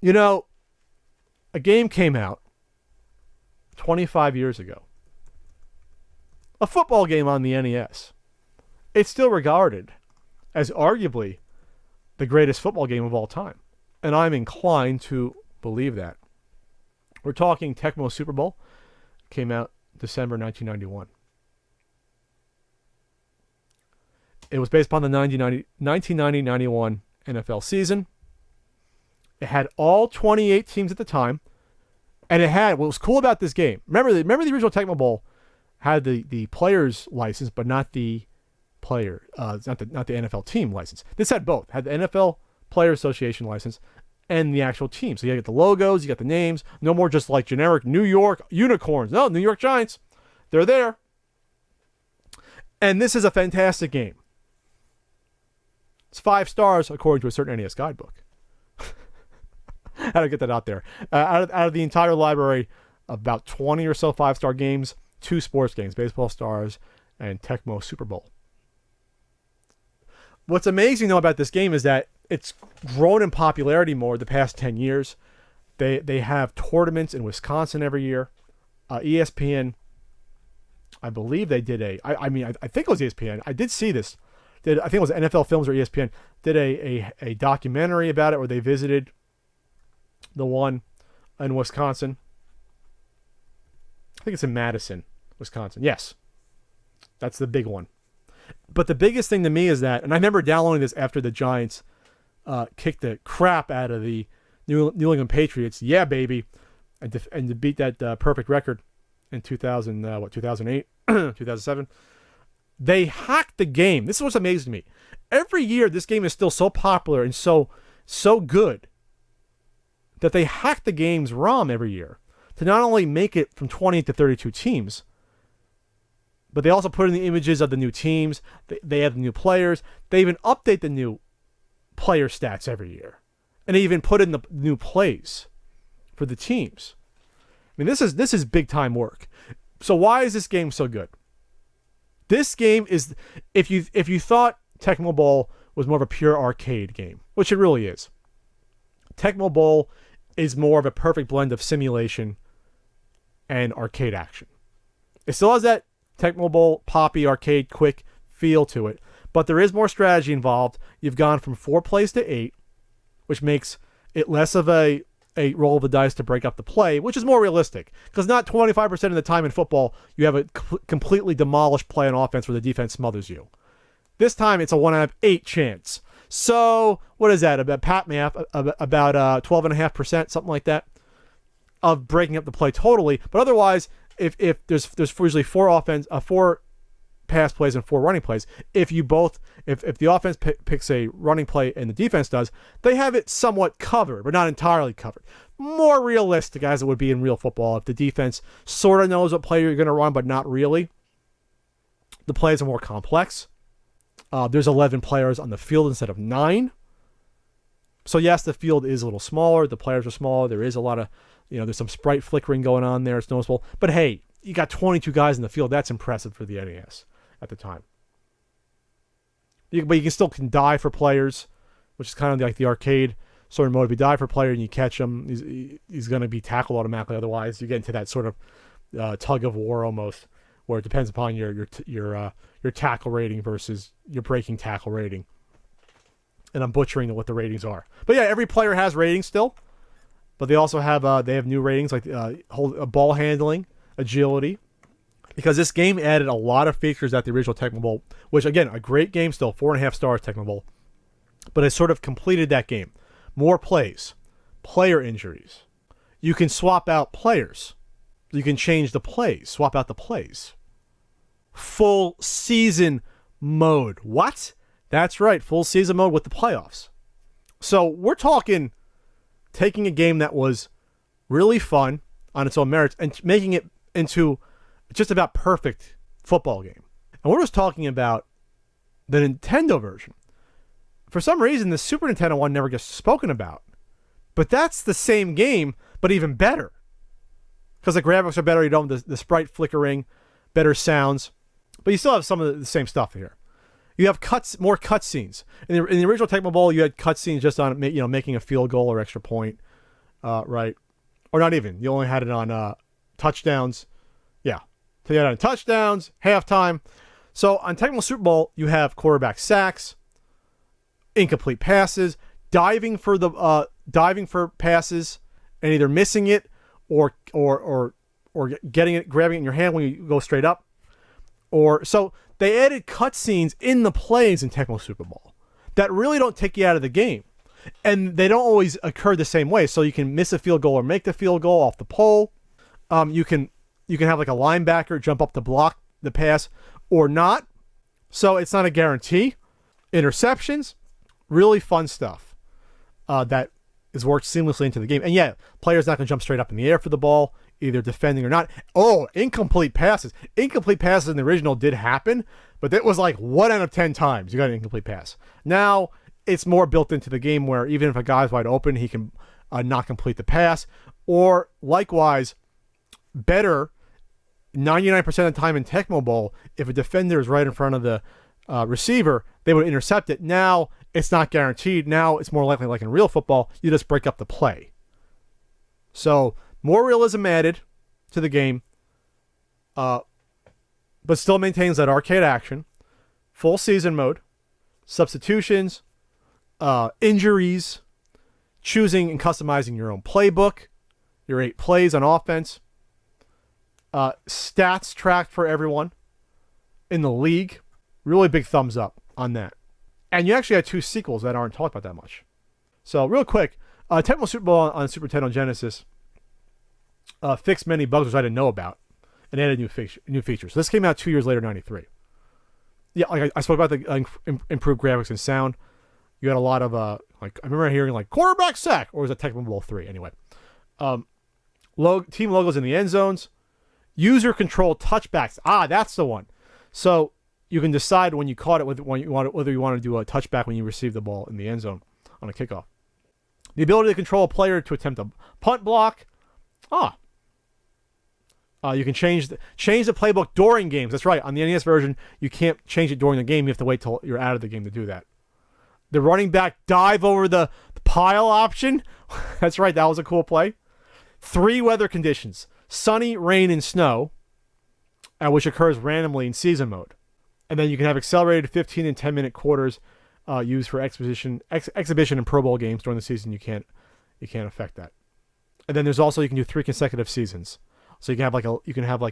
You know, a game came out 25 years ago. A football game on the NES. It's still regarded as arguably the greatest football game of all time. And I'm inclined to believe that. We're talking Tecmo Super Bowl. Came out December 1991. It was based upon the 1990-91 NFL season. It had all 28 teams at the time. And it had, what was cool about this game, remember the original Tecmo Bowl had the player's license, but not the player, not the NFL team license. This had both. Had the NFL Player Association license and the actual team. So you got the logos, you got the names. No more just like generic New York Unicorns. No, New York Giants. They're there. And this is a fantastic game. It's 5 stars according to a certain NES guidebook. How to get that out there. Out of the entire library, about 20 or so 5-star games, 2 sports games, Baseball Stars and Tecmo Super Bowl. What's amazing, though, about this game is that it's grown in popularity more the past 10 years. They have tournaments in Wisconsin every year. ESPN, I believe they did I think it was ESPN. I did see this. I think it was NFL Films or ESPN. Did a documentary about it where they visited the one in Wisconsin. I think it's in Madison, Wisconsin. Yes. That's the big one. But the biggest thing to me is that, and I remember downloading this after the Giants kicked the crap out of the New England Patriots. Yeah, baby. And to beat that perfect record in 2008, 2007. They hacked the game. This is what's amazing to me. Every year, this game is still so popular and so good that they hack the game's ROM every year to not only make it from 20 to 32 teams, but they also put in the images of the new teams. They have the new players. They even update the new player stats every year. And they even put in the new plays for the teams. I mean, this is big time work. So why is this game so good? This game is, if you thought Tecmo Bowl was more of a pure arcade game, which it really is, Tecmo Bowl is more of a perfect blend of simulation and arcade action. It still has that Tecmo Bowl poppy arcade quick feel to it, but there is more strategy involved. You've gone from 4 plays to 8, which makes it less of a roll of the dice to break up the play, which is more realistic. Because not 25% of the time in football, you have a completely demolished play on offense where the defense smothers you. This time, it's a 1 out of 8 chance. So, what is that? About pat math, about 12.5%, something like that, of breaking up the play totally. But otherwise, if there's usually 4 pass plays and 4 running plays. If the offense picks a running play and the defense does, they have it somewhat covered, but not entirely covered. More realistic as it would be in real football. If the defense sort of knows what play you're going to run, but not really. The plays are more complex. There's 11 players on the field instead of 9. So yes, the field is a little smaller. The players are smaller. There is a lot of, there's some sprite flickering going on there. It's noticeable. But hey, you got 22 guys in the field. That's impressive for the NES at the time. But you still can die for players, which is kind of like the arcade sort of mode. If you die for a player and you catch him, he's going to be tackled automatically. Otherwise, you get into that sort of tug of war almost, where it depends upon your tackle rating versus your breaking tackle rating. And I'm butchering what the ratings are. But yeah, every player has ratings still. But they also have new ratings like ball handling, agility. Because this game added a lot of features that the original Tecmo Bowl, which again, a great game still, 4.5 stars Tecmo Bowl. But it sort of completed that game. More plays, player injuries. You can swap out players. You can change the plays, swap out the plays. Full season mode. What? That's right, full season mode with the playoffs. So we're talking taking a game that was really fun on its own merits and making it into just about perfect football game. And we're just talking about the Nintendo version. For some reason, the Super Nintendo one never gets spoken about. But that's the same game, but even better. Because the graphics are better, you don't have the sprite flickering, better sounds. But you still have some of the same stuff here. You have more cutscenes. In the original Tecmo Bowl, you had cutscenes just on making a field goal or extra point. right? Or not even. You only had it on touchdowns. Yeah. So you had it on touchdowns, halftime. So on Tecmo Super Bowl, you have quarterback sacks, incomplete passes, diving for passes, and either missing it or getting it, grabbing it in your hand when you go straight up. Or so they added cutscenes in the plays in Tecmo Super Bowl that really don't take you out of the game, and they don't always occur the same way. So you can miss a field goal or make the field goal off the pole. You can have like a linebacker jump up to block the pass or not. So it's not a guarantee. Interceptions, really fun stuff that is worked seamlessly into the game. And yeah, players not going to jump straight up in the air for the ball, either defending or not. Oh, incomplete passes. Incomplete passes in the original did happen, but it was like 1 out of 10 times you got an incomplete pass. Now it's more built into the game where even if a guy's wide open, he can not complete the pass. Or likewise, better 99% of the time in Tecmo Bowl, if a defender is right in front of the receiver, they would intercept it. Now it's not guaranteed. Now it's more likely, like in real football, you just break up the play. So more realism added to the game, but still maintains that arcade action, full season mode, substitutions, injuries, choosing and customizing your own playbook, your 8 plays on offense, stats tracked for everyone in the league. Really big thumbs up on that. And you actually had 2 sequels that aren't talked about that much. So real quick, Tecmo Super Bowl on Super Nintendo Genesis fixed many bugs which I didn't know about and added new features. So this came out 2 years later, 93. Yeah, like I spoke about the improved graphics and sound. You had a lot of like I remember hearing like quarterback sack, or was it Tecmo Bowl 3 anyway? Team logos in the end zones, user controlled touchbacks. That's the one. So you can decide when you caught it whether you want to do a touchback when you receive the ball in the end zone on a kickoff. The ability to control a player to attempt a punt block. You can change the playbook during games. That's right. On the NES version, you can't change it during the game. You have to wait till you're out of the game to do that. The running back dive over the pile option. That's right. That was a cool play. 3 weather conditions: sunny, rain, and snow, which occurs randomly in season mode. And then you can have accelerated 15 and 10-minute quarters used for exhibition and Pro Bowl games during the season. You can't affect that. And then there's also, you can do 3 consecutive seasons. So you can have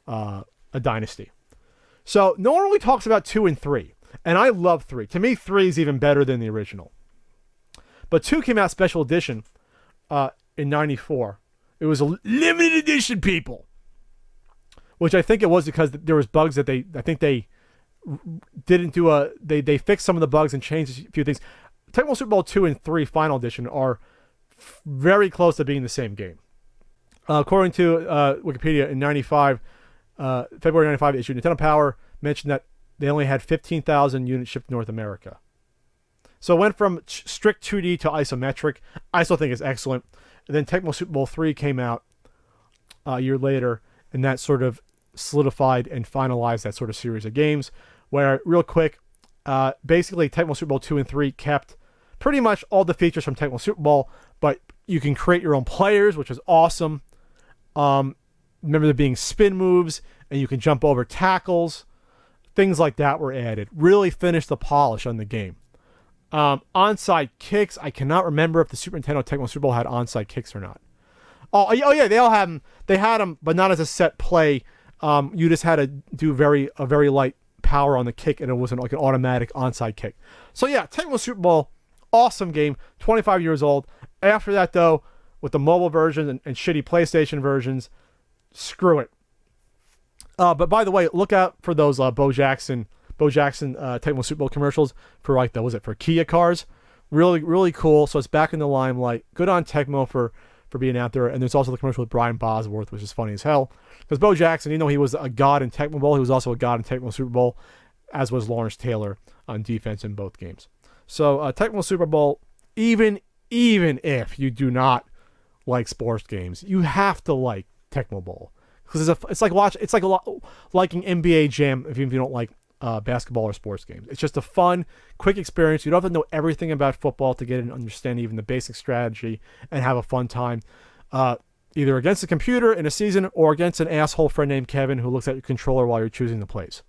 a dynasty. So no one really talks about 2 and 3, and I love 3. To me, 3 is even better than the original. But 2 came out special edition in '94. It was a limited edition, people. Which I think it was because there was bugs that they didn't do they fixed some of the bugs and changed a few things. Tecmo Super Bowl 2 and 3 Final Edition are very close to being the same game. According to Wikipedia, in February 95 issue, Nintendo Power mentioned that they only had 15,000 units shipped to North America. So it went from strict 2D to isometric. I still think it's excellent. And then Tecmo Super Bowl 3 came out a year later, and that sort of solidified and finalized that sort of series of games. Where, real quick, basically Tecmo Super Bowl 2 and 3 kept pretty much all the features from Tecmo Super Bowl, but you can create your own players, which is awesome. Remember there being spin moves, and you can jump over tackles. Things like that were added. Really finished the polish on the game. Onside kicks. I cannot remember if the Super Nintendo Tecmo Super Bowl had onside kicks or not. Oh yeah, they all had them. They had them, but not as a set play. You just had to do a very light power on the kick, and it wasn't like an automatic onside kick. So yeah, Tecmo Super Bowl, awesome game. 25 years old. After that, though, with the mobile version and shitty PlayStation versions, screw it. But by the way, look out for those Bo Jackson Tecmo Super Bowl commercials for for Kia cars. Really, really cool. So it's back in the limelight. Good on Tecmo for being out there. And there's also the commercial with Brian Bosworth, which is funny as hell. Because Bo Jackson, he was a god in Tecmo Bowl, he was also a god in Tecmo Super Bowl, as was Lawrence Taylor on defense in both games. So Tecmo Super Bowl, even if you do not like sports games, you have to like Tecmo Bowl, because it's like liking NBA Jam if you don't like basketball or sports games. It's just a fun, quick experience. You don't have to know everything about football to get and understand even the basic strategy and have a fun time. Either against the computer in a season or against an asshole friend named Kevin who looks at your controller while you're choosing the plays.